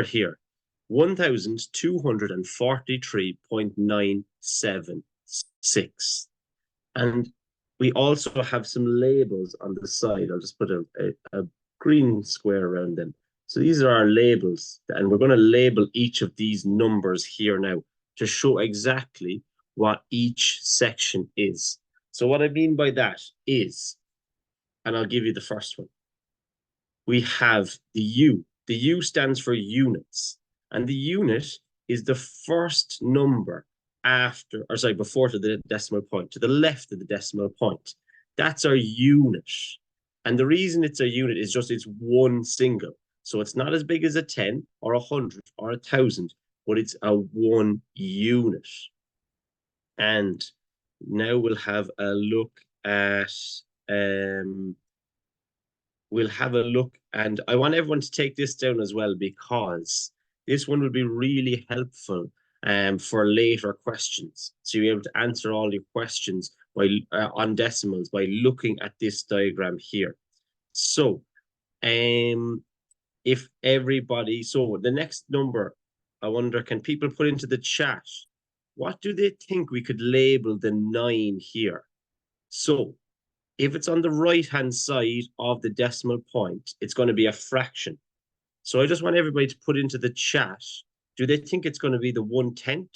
here. 1,243.976. And we also have some labels on the side. I'll just put a green square around them. So these are our labels, and we're going to label each of these numbers here now to show exactly what each section is. So what I mean by that is, and I'll give you the first one. We have the U. The U stands for units, and the unit is the first number after, or sorry, before to the decimal point, to the left of the decimal point. That's our unit. And the reason it's a unit is just it's one single. So it's not as big as a 10 or 100 or 1,000, but it's a one unit. And now we'll have a look at, and I want everyone to take this down as well, because this one will be really helpful for later questions. So you're able to answer all your questions by on decimals by looking at this diagram here. So if everybody, so the next number, I wonder, can people put into the chat, what do they think we could label the 9 here? So if it's on the right-hand side of the decimal point, it's going to be a fraction. So I just want everybody to put into the chat, do they think it's going to be the 1/10?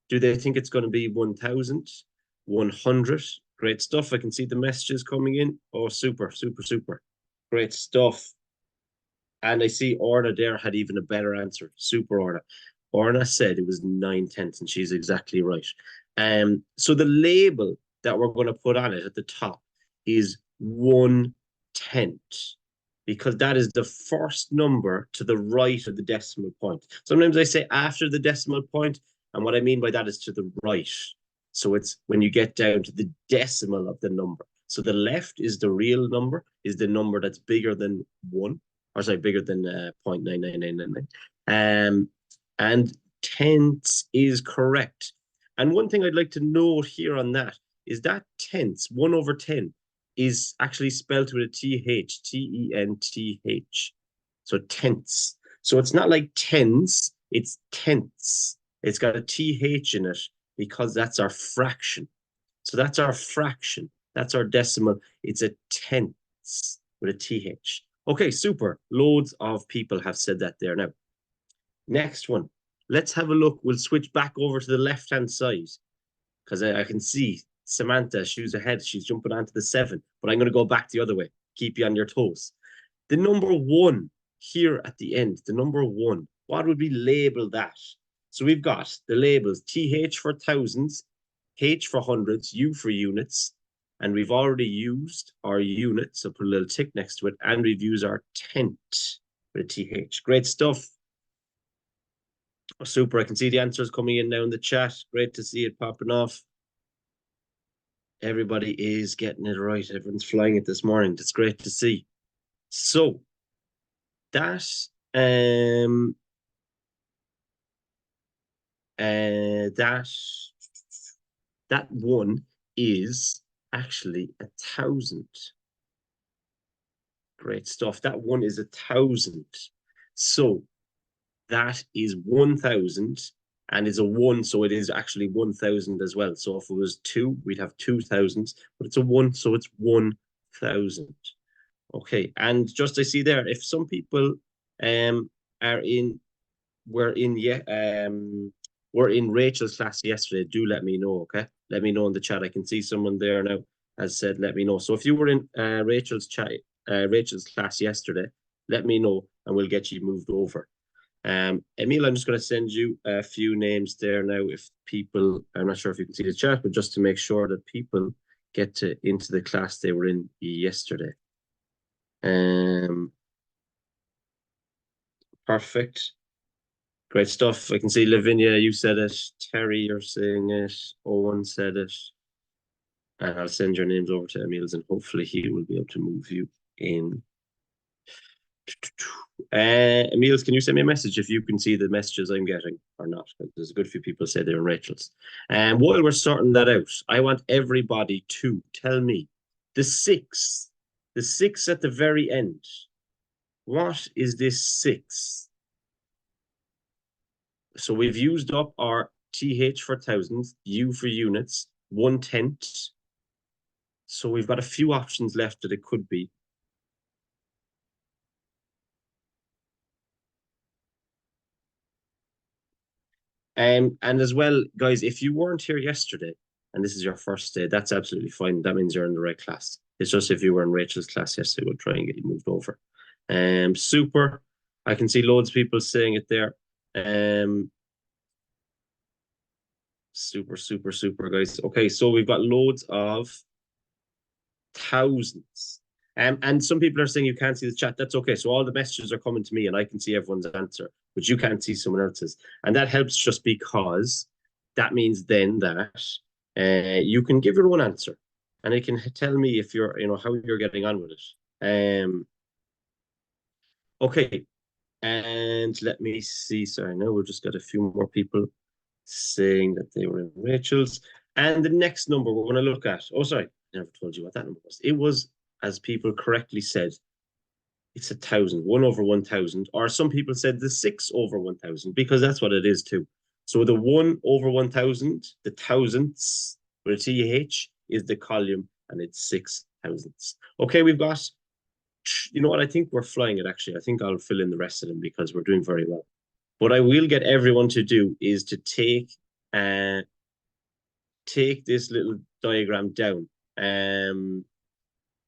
Do they think it's going to be 1,000? 100? Great stuff. I can see the messages coming in. Oh, super, super, super. Great stuff. And I see Orna there had even a better answer. Super, Orna. Orna said it was 9/10, and she's exactly right. So the label that we're going to put on it at the top is 1/10, because that is the first number to the right of the decimal point. Sometimes I say after the decimal point, and what I mean by that is to the right. So it's when you get down to the decimal of the number. So the left is the real number, is the number that's bigger than 1, or sorry, bigger than 0.99999. And tenths is correct. And one thing I'd like to note here on that is that tenths, 1/10, is actually spelled with a TH, T-E-N-T-H. So tenths. So it's not like tens, it's tenths. It's got a TH in it because that's our fraction. So that's our fraction. That's our decimal. It's a tenths with a TH. Okay, super. Loads of people have said that there now. Next one. Let's have a look. We'll switch back over to the left-hand side, because I can see Samantha, she's ahead. She's jumping onto the 7, but I'm going to go back the other way. Keep you on your toes. The number 1 here at the end, the number 1, what would we label that? So we've got the labels TH for thousands, H for hundreds, U for units, and we've already used our unit, so put a little tick next to it, and we've used our tenth with a TH. Great stuff. Oh, super. I can see the answers coming in now in the chat. Great to see it popping off. Everybody is getting it right. Everyone's flying it this morning. That's great to see. So that that one is actually 1,000. Great stuff. That one is 1,000. So that is 1,000 and is a 1, so it is actually 1,000 as well. So if it was 2, we'd have 2,000, but it's a 1, so it's 1,000. Okay, and just I see there, if some people were in Rachel's class yesterday, do let me know, okay? Let me know in the chat. I can see someone there now has said, let me know. So if you were in Rachel's class yesterday, let me know and we'll get you moved over. Emil, I'm just going to send you a few names there now. If people, I'm not sure if you can see the chat, but just to make sure that people get into the class they were in yesterday. Perfect. Great stuff. I can see Lavinia, you said it. Terry, you're saying it. Owen said it. And I'll send your names over to Emil's and hopefully he will be able to move you in. Emil's, can you send me a message if you can see the messages I'm getting or not? There's a good few people say they're in Rachel's. And while we're sorting that out, I want everybody to tell me the 6 at the very end. What is this 6? So we've used up our TH for thousands, U for units, 1/10. So we've got a few options left that it could be. And as well, guys, if you weren't here yesterday and this is your first day, that's absolutely fine. That means you're in the right class. It's just if you were in Rachel's class yesterday, we'll try and get you moved over. Super. I can see loads of people saying it there. Super, super, super, guys. Okay, so we've got loads of thousands. And some people are saying you can't see the chat. That's okay. So all the messages are coming to me and I can see everyone's answer, but you can't see someone else's. And that helps just because that means then that you can give your own answer and it can tell me if you're, how you're getting on with it. Okay. And let me see. Sorry, now we've just got a few more people saying that they were in Rachel's. And the next number we're going to look at, oh, sorry, I never told you what that number was. It was, as people correctly said, it's 1,000, 1/1,000. Or some people said the 6/1,000, because that's what it is too. So the 1/1,000, the thousandths with a TH is the column, and it's 6 thousandths. Okay, we've got, you know what? I think we're flying it actually. I think I'll fill in the rest of them because we're doing very well. What I will get everyone to do is to take this little diagram down.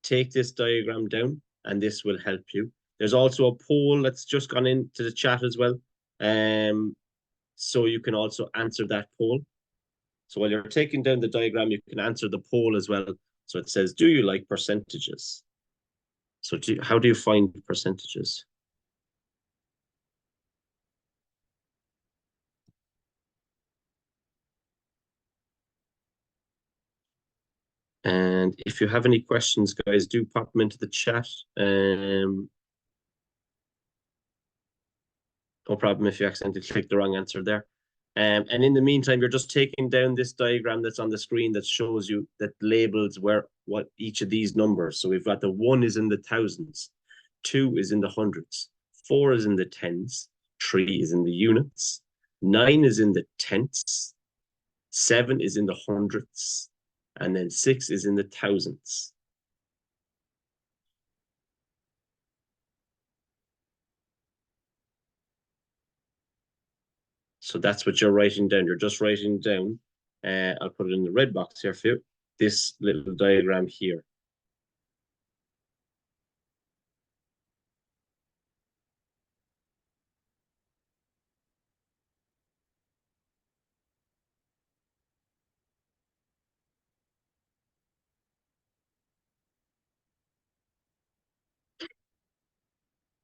Take this diagram down, and this will help you. There's also a poll that's just gone into the chat as well. So you can also answer that poll. So while you're taking down the diagram, you can answer the poll as well. So it says, do you like percentages? So how do you find percentages? And if you have any questions, guys, do pop them into the chat. No problem if you accidentally click the wrong answer there. And in the meantime, you're just taking down this diagram that's on the screen that shows you, that labels what each of these numbers. So we've got the 1 is in the thousands, 2 is in the hundreds, 4 is in the tens, 3 is in the units, 9 is in the tenths, 7 is in the hundredths, and then 6 is in the thousandths. So that's what you're writing down. You're just writing down, I'll put it in the red box here for you, this little diagram here.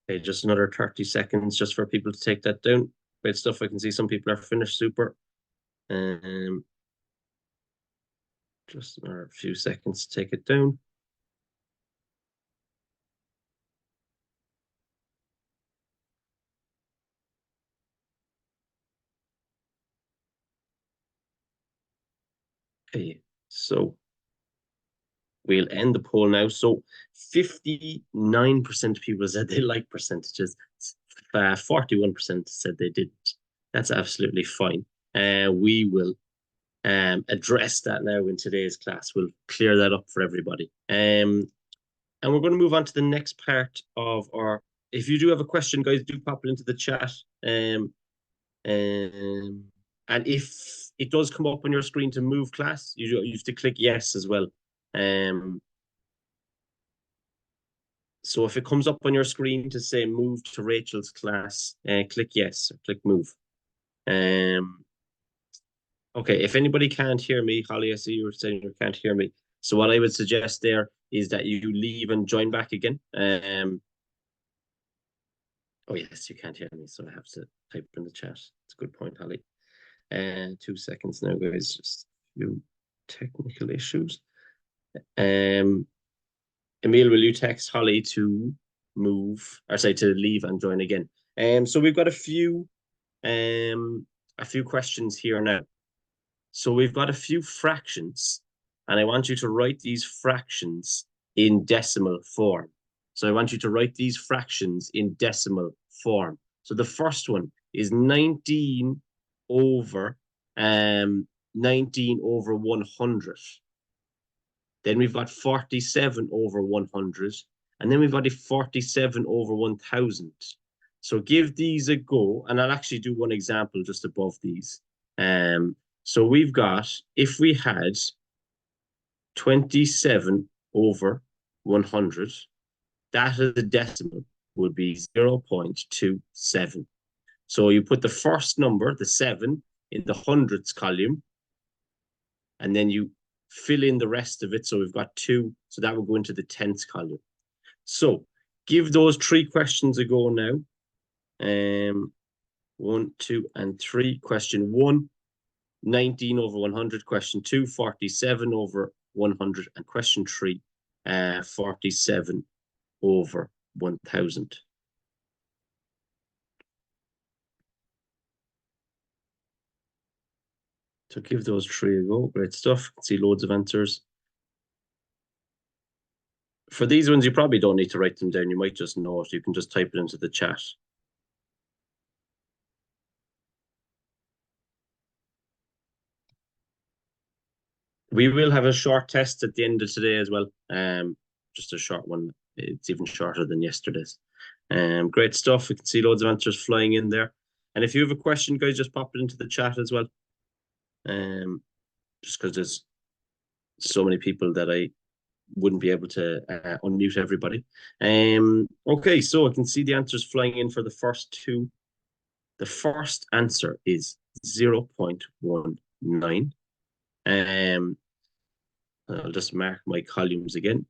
Okay, just another 30 seconds just for people to take that down. Great stuff. I can see some people are finished. Super. Just another few seconds to take it down. Okay, so we'll end the poll now. So 59% of people said they like percentages. 41% said they didn't. That's absolutely fine. We will address that now in today's class. We'll clear that up for everybody. And we're going to move on to the next part of our. If you do have a question, guys, do pop it into the chat. And if it does come up on your screen to move class, you have to click yes as well. So if it comes up on your screen to say move to Rachel's class, click yes or click move. Okay, if anybody can't hear me, Holly, I see you were saying you can't hear me. So what I would suggest there is that you leave and join back again. Oh yes, you can't hear me, so I have to type in the chat. It's a good point, Holly. 2 seconds now, guys. Just a few technical issues. Emil, will you text Holly to move, or say to leave and join again? So we've got a few questions here now. So we've got a few fractions, and I want you to write these fractions in decimal form. So I want you to write these fractions in decimal form. So the first one is 19 over 19 over 100. Then we've got 47 over 100. And then we've got a 47 over 1000. So give these a go. And I'll actually do one example just above these. So we've got, if we had 27 over 100, that as a decimal would be 0.27. So you put the first number, the 7, in the hundredths column, and then you fill in the rest of it. So we've got 2, so that will go into the tenths column. So give those 3 questions a go now. 1, 2, and 3. Question 1, 19 over 100. Question 2, 47 over 100. And question 3, 47 over 1000. So give those 3 a go. Great stuff. See loads of answers. For these ones, you probably don't need to write them down. You might just know it. You can just type it into the chat. We will have a short test at the end of today as well. Just a short one. It's even shorter than yesterday's. Great stuff. We can see loads of answers flying in there. And if you have a question, guys, just pop it into the chat as well. Just because there's so many people that I wouldn't be able to unmute everybody. Okay, so I can see the answers flying in for the first 2. The first answer is 0.19. I'll just mark my columns again.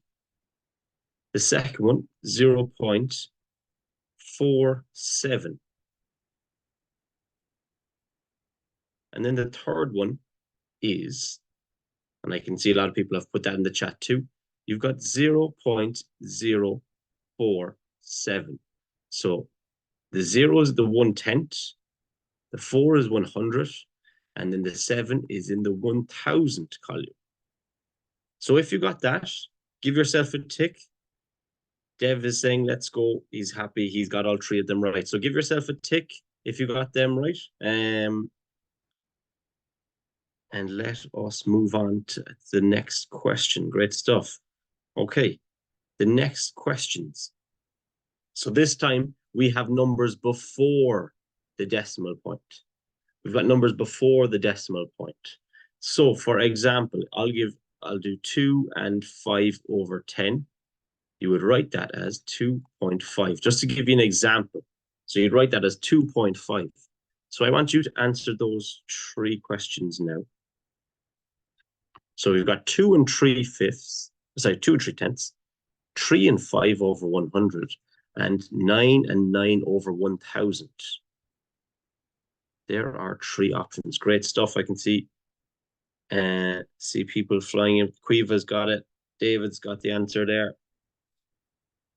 The second one, 0.47. And then the third one is, and I can see a lot of people have put that in the chat too, you've got 0.047. So the 0 is the 1/10, the 4 is 100, and then the 7 is in the 1000 column. So if you got that, give yourself a tick. Dev is saying, let's go. He's happy. He's got all 3 of them right. So give yourself a tick if you got them right. And let us move on to the next question. Great stuff. Okay, the next questions. So this time we have numbers before the decimal point. We've got numbers before the decimal point. So for example, I'll do 2 and 5 over 10. You would write that as 2.5, just to give you an example. So you'd write that as 2.5. So I want you to answer those 3 questions now. So we've got 2 and 3/5, sorry, 2 and 3/10, 3 and 5 over 100, and 9 and 9 over 1000. There are 3 options. Great stuff. I can see people flying in. Quiva's got it. David's got the answer there.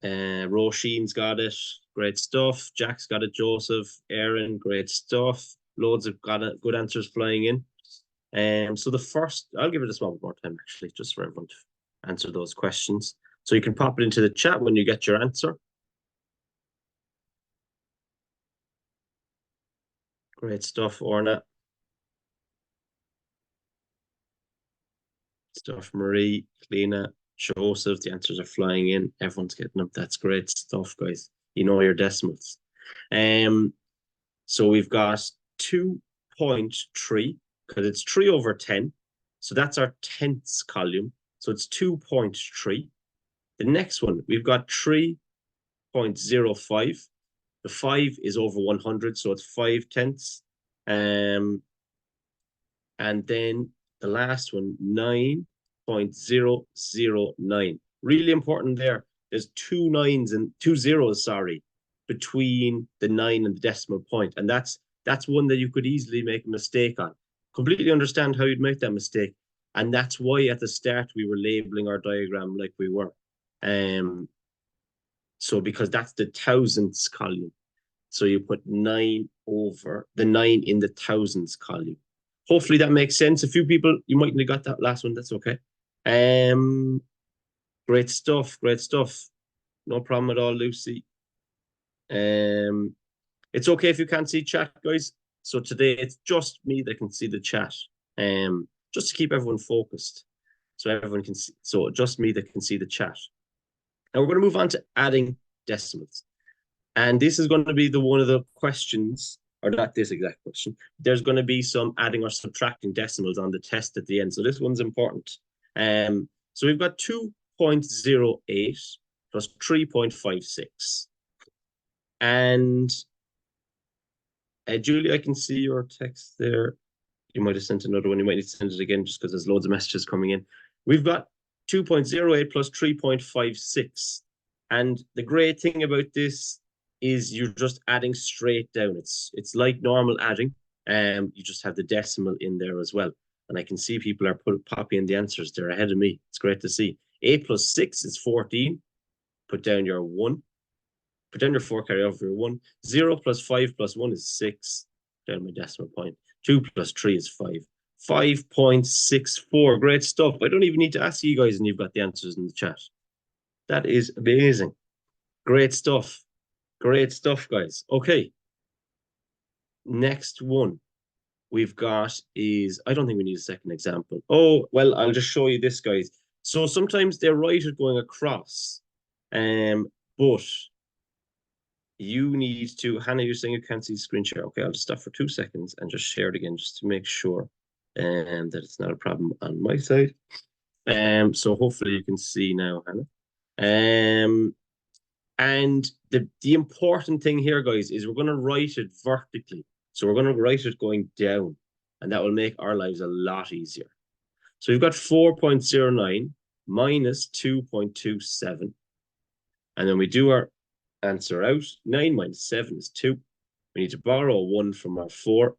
Roisin's got it. Great stuff. Jack's got it. Joseph, Aaron, great stuff. Loads of good answers flying in. So the first, I'll give it a small bit more time actually, just for everyone to answer those questions. So you can pop it into the chat when you get your answer. Great stuff, Orna. Stuff, Marie, Lena, Joseph. The answers are flying in. Everyone's getting them. That's great stuff, guys. You know your decimals. So we've got 2.3 because it's 3 over 10. So that's our tenths column. So it's 2.3. The next one, we've got 3.05. The 5 is over 100, so it's 5/10. And then the last one, 9.009. Really important there. There's 2 9s and 2 zeros, sorry, between the 9 and the decimal point. And that's one that you could easily make a mistake on. Completely understand how you'd make that mistake. And that's why at the start we were labeling our diagram like we were. So because that's the thousandths column. So you put 9 over the 9 in the thousands column. Hopefully that makes sense. A few people, you mightn't have got that last one. That's okay. Great stuff. Great stuff. No problem at all, Lucy. It's okay if you can't see chat, guys. So today it's just me that can see the chat. Just to keep everyone focused. So everyone can see, so just me that can see the chat. And we're going to move on to adding decimals. And this is going to be one of the questions, or not this exact question. There's going to be some adding or subtracting decimals on the test at the end. So this one's important. So we've got 2.08 plus 3.56. And Julie, I can see your text there. You might have sent another one. You might need to send it again just because there's loads of messages coming in. We've got 2.08 plus 3.56. And the great thing about this is you're just adding straight down. It's like normal adding. You just have the decimal in there as well. And I can see people are popping the answers. They're ahead of me. It's great to see. 8 plus 6 is 14. Put down your 1. Put down your 4, carry over your 1. 0 plus 5 plus 1 is 6. Down my decimal point. 2 plus 3 is 5. 5.64. Great stuff. I don't even need to ask you guys, and you've got the answers in the chat. That is amazing. Great stuff. Great stuff, guys. Okay. Next one we've got is, I don't think we need a second example. Oh, well, I'll just show you this, guys. So sometimes they write it going across, but you need to, Hannah, you're saying you can't see the screen share. Okay, I'll just stop for 2 seconds and just share it again just to make sure that it's not a problem on my side. So hopefully you can see now, Hannah. And the important thing here, guys, is we're going to write it vertically. So we're going to write it going down, and that will make our lives a lot easier. So we've got 4.09 minus 2.27. And then we do our answer out. 9 minus 7 is 2. We need to borrow 1 from our 4.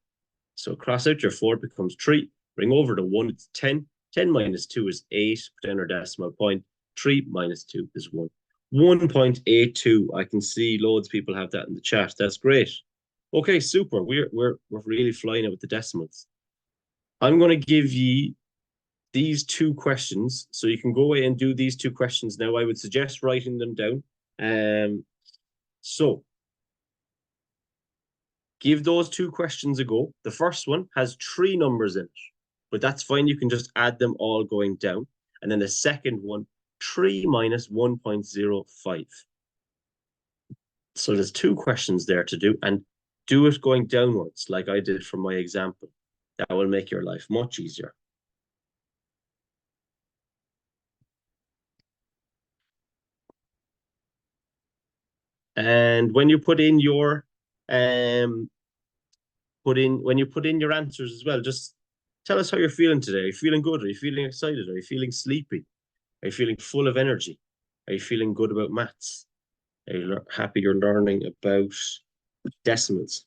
So cross out your 4, it becomes 3. Bring over the 1, it's 10. 10 minus 2 is 8. Put down our decimal point. 3 minus 2 is 1. 1.82. I can see loads of people have that in the chat. That's great. Okay, super. We're really flying it with the decimals. I'm going to give you these 2 questions, so you can go away and do these 2 questions now. I would suggest writing them down. So give those 2 questions a go. The first one has 3 numbers in it, but that's fine. You can just add them all going down. And then the second one, 3 minus 1.05. So there's 2 questions there to do, and do it going downwards like I did from my example. That will make your life much easier. And when you put in your when you put in your answers as well, just tell us how you're feeling today. Are you feeling good? Are you feeling excited? Are you feeling sleepy? Are you feeling full of energy? Are you feeling good about maths? Are you happy you're learning about decimals?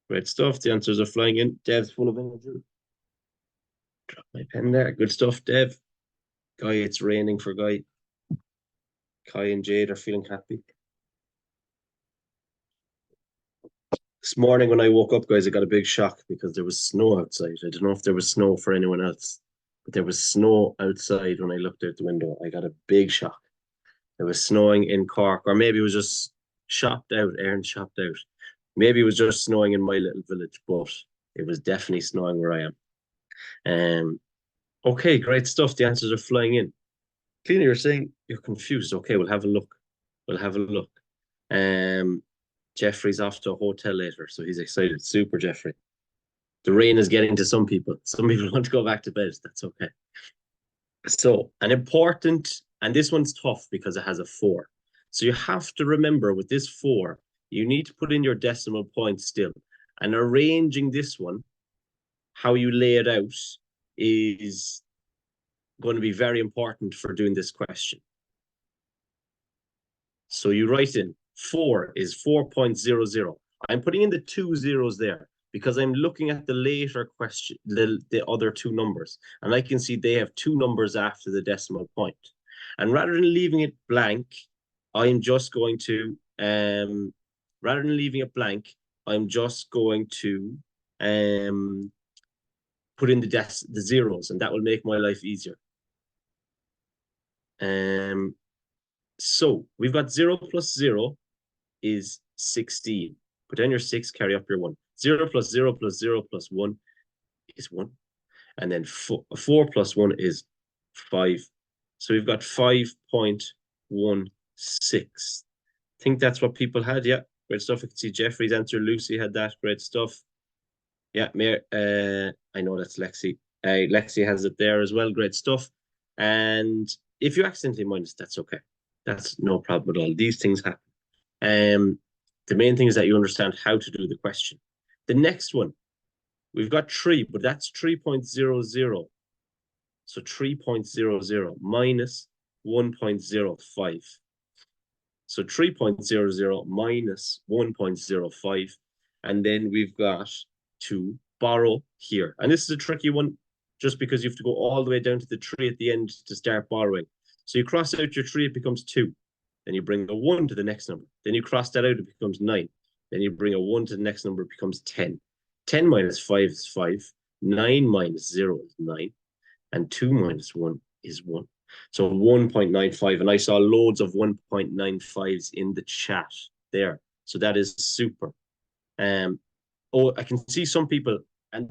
Great stuff. The answers are flying in. Dev's full of energy. Drop my pen there. Good stuff, Dev. Guy, it's raining for Guy. Kai and Jade are feeling happy. This morning when I woke up, guys, I got a big shock because there was snow outside. I don't know if there was snow for anyone else, but there was snow outside when I looked out the window. I got a big shock. It was snowing in Cork, or maybe it was just shopped out, Aaron shopped out. Maybe it was just snowing in my little village, but it was definitely snowing where I am. Okay, great stuff. The answers are flying in. Cleaner, you're saying you're confused. Okay, we'll have a look. We'll have a look. Jeffrey's off to a hotel later, so he's excited. Super, Jeffrey. The rain is getting to some people. Some people want to go back to bed. That's okay. So, an important, and this one's tough because it has a 4. So you have to remember with this 4, you need to put in your decimal point still. And arranging this one, how you lay it out, is going to be very important for doing this question. So you write in 4 is 4.00. I'm putting in the 2 zeros there because I'm looking at the later question, the other 2 numbers, and I can see they have 2 numbers after the decimal point. And rather than leaving it blank, I'm just going to, rather than leaving it blank, I'm just going to put in the zeros, and that will make my life easier. So we've got 0 plus 0 is 16. Put down your 6, carry up your 1. 0 plus 0 plus 0 plus 1 is 1. And then 4 plus 1 is 5. So we've got 5.16. Think that's what people had. Yeah, great stuff. I can see Jeffrey's answer. Lucy had that. Great stuff. Yeah, I know that's Lexi. Lexi has it there as well. Great stuff. And if you accidentally minus, that's okay. That's no problem at all. These things happen. The main thing is that you understand how to do the question. The next one, we've got 3, but that's 3.00. So 3.00 minus 1.05. So 3.00 minus 1.05. And then we've got to borrow here. And this is a tricky one just because you have to go all the way down to the 3 at the end to start borrowing. So you cross out your 3, it becomes 2. Then you bring a 1 to the next number. Then you cross that out, it becomes 9. Then you bring a 1 to the next number, it becomes 10. 10 minus 5 is 5. 9 minus 0 is 9. And 2 minus 1 is 1. So 1.95. And I saw loads of 1.95s in the chat there. So that is super. Oh, I can see some people, and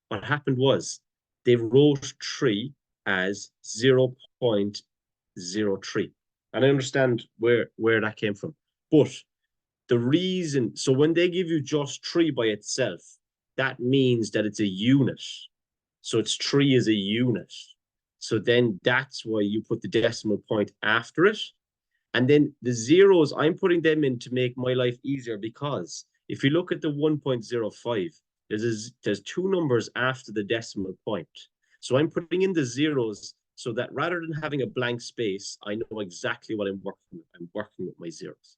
what happened was they wrote 3 as 0.03. And I understand where that came from. But the reason, so when they give you just 3 by itself, that means that it's a unit. So it's 3 is a unit. So then that's why you put the decimal point after it. And then the zeros, I'm putting them in to make my life easier because if you look at the 1.05, there's 2 numbers after the decimal point. So I'm putting in the zeros so that rather than having a blank space, I know exactly what I'm working with. I'm working with my zeros.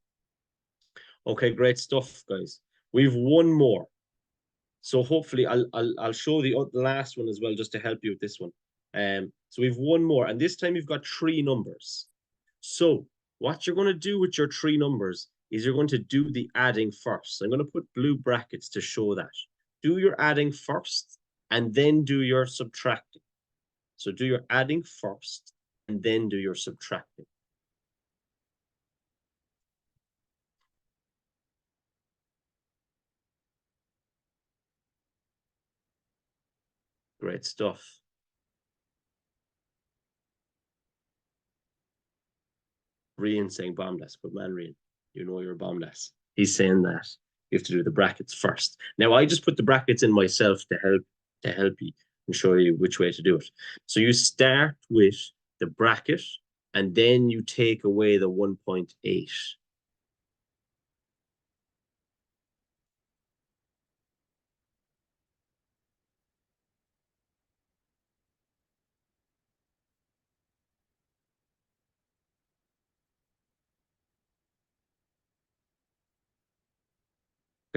Okay, great stuff, guys. We've one more. So hopefully I'll show the last one as well just to help you with this one. So we've one more, and this time you've got 3 numbers. So what you're going to do with your 3 numbers is you're going to do the adding first. So I'm going to put blue brackets to show that. Do your adding first, and then do your subtracting. So do your adding first, and then do your subtracting. Great stuff. Rian saying bombless, but man, Rian, you know you're bombless. He's saying that you have to do the brackets first. Now I just put the brackets in myself to help you and show you which way to do it. So you start with the bracket and then you take away the 1.8.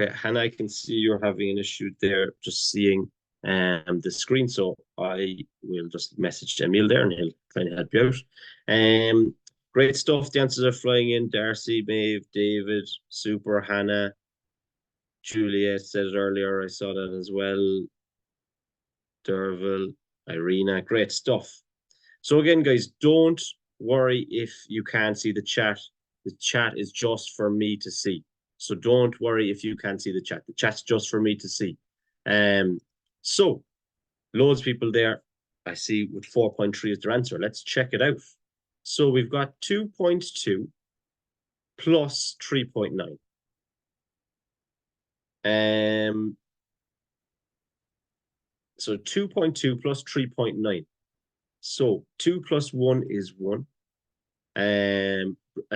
Okay, Hannah, I can see you're having an issue there just seeing the screen. So I will just message Emil there and he'll try to help you out. Great stuff. The answers are flying in. Darcy, Maeve, David, super, Hannah, Julia said it earlier. I saw that as well. Derville, Irina, great stuff. So again, guys, don't worry if you can't see the chat. The chat is just for me to see. So don't worry if you can't see the chat. The chat's just for me to see. So loads of people there. I see with 4.3 is their answer. Let's check it out. So we've got 2.2 plus 3.9. So 2.2 plus 3.9. So 2 plus 1 is 1. I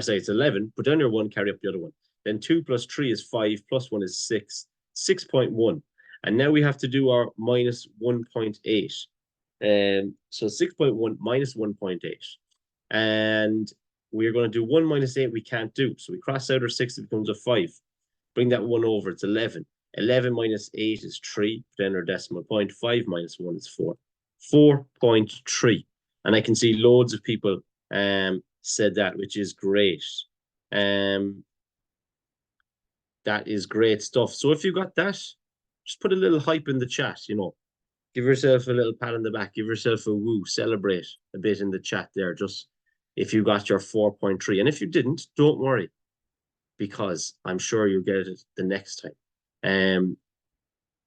say it's 11. Put down your 1, carry up the other one. Then 2 plus 3 is 5, plus 1 is 6. 6.1. And now we have to do our minus 1.8. So 6.1 minus 1.8. And we're going to do 1 minus 8 we can't do. So we cross out our 6, it becomes a 5. Bring that 1 over, it's 11. 11 minus 8 is 3. Put in our decimal point. 5 minus 1 is 4. 4.3. And I can see loads of people said that, which is great. That is great stuff. So if you got that, just put a little hype in the chat, you know. Give yourself a little pat on the back. Give yourself a woo. Celebrate a bit in the chat there. Just if you got your 4.3. And if you didn't, don't worry, because I'm sure you'll get it the next time.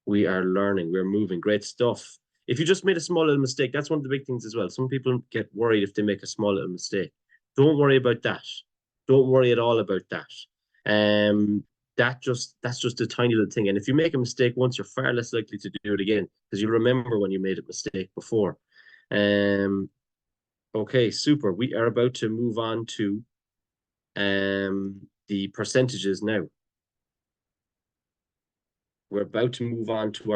We are learning, we're moving, great stuff. If you just made a small little mistake, that's one of the big things as well. Some people get worried if they make a small little mistake. Don't worry about that. Don't worry at all about that. That's just a tiny little thing. And if you make a mistake once, you're far less likely to do it again because you remember when you made a mistake before. Okay, super. We are about to move on to the percentages now. We're about to move on to